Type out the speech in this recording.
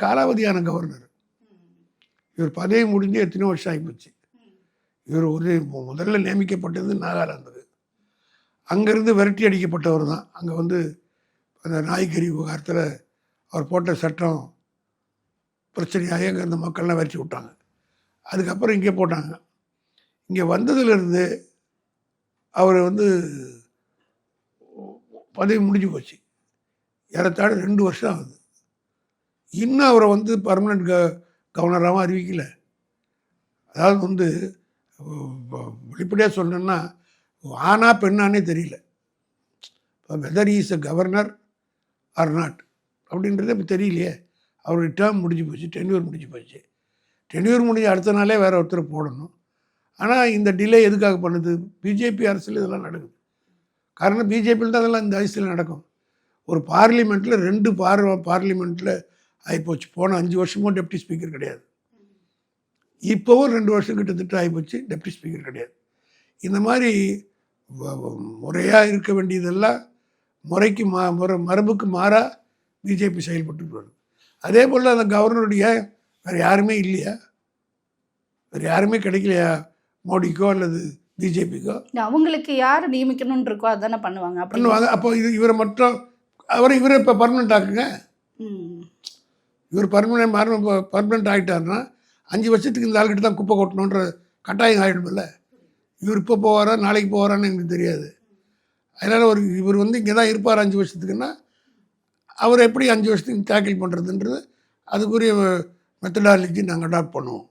காலாவதியான கவர்னர். இவர் பதவி முடிஞ்சு எத்தனையோ வருஷம் ஆகிப்போச்சு. இவர் ஒரு முதல்ல நியமிக்கப்பட்டது நாகாலாந்து. அங்கேருந்து விரட்டி அடிக்கப்பட்டவர் தான். அங்கே வந்து அந்த நாய்க்கறி விவகாரத்தில் அவர் போட்ட சட்டம் பிரச்சனையாக அங்கே இருந்த மக்கள்லாம் விரட்டி விட்டாங்க. அதுக்கப்புறம் இங்கே போட்டாங்க. இங்கே வந்ததுலேருந்து அவர் வந்து பதவி முடிஞ்சு போச்சு. ஏறத்தாழ 2 வருஷம் ஆகுது. இன்னும் அவரை வந்து பர்மனெண்ட் கவர்னராகவும் அறிவிக்கல. அதாவது வந்து வெளிப்படையாக சொல்லணுன்னா ஆனா பெண்ணானே தெரியல. இப்போ whether is a governor or not அப்படின்றத இப்போ தெரியலையே. அவருடைய டேர்ம் முடிஞ்சு போச்சு, டென்யூர் முடிஞ்சு போச்சு. டென்யூர் முடிஞ்ச அடுத்த நாளே வேறு ஒருத்தரை போடணும். ஆனால் இந்த டிலே எதுக்காக பண்ணுது? பிஜேபி அரசியல் இதெல்லாம் நடக்குது. காரணம் பிஜேபியில் தான் அதெல்லாம் இந்த அரசியல் நடக்கும். ஒரு பார்லிமெண்ட்டில் 2 பார்லிமெண்ட்டில் ஆகிப்போச்சு. போன 5 வருஷமும் டெப்டி ஸ்பீக்கர் கிடையாது. இப்போவும் 2 வருஷம் கிட்டத்தட்ட ஆகிப்போச்சு, டெப்டி ஸ்பீக்கர் கிடையாது. இந்த மாதிரி முறையாக இருக்க வேண்டியதெல்லாம் முறைக்கு மரபுக்கு மாறாக பிஜேபி செயல்பட்டு வருது. அதே போல் அந்த கவர்னருடைய வேறு யாருமே இல்லையா? வேறு யாருமே கிடைக்கலையா? மோடிக்கோ அல்லது பிஜேபிக்கோ? அவங்களுக்கு யார் நியமிக்கணும்னு இருக்கோ அதானே பண்ணுவாங்க. அப்போ இவரை மட்டும் இவரை இப்போ பர்மனெண்ட் ஆக்குங்க. இவர் பர்மனெண்ட் ஆகிட்டாருன்னா 5 வருஷத்துக்கு இந்த ஆள்கிட்ட தான் குப்பை கொட்டணுன்ற கட்டாயம் ஆகிடுமில்ல. இவர் இப்போ போவாரா நாளைக்கு போவாரான்னு எனக்கு தெரியாது. அதனால் இவர் வந்து இங்கே தான் இருப்பார் 5 வருஷத்துக்குன்னா அவர் எப்படி 5 வருஷத்துக்கு டேக்கிள் பண்ணுறதுன்றது அதுக்குரிய மெத்தடாலஜி நாங்கள் அடாப்ட் பண்ணுவோம்.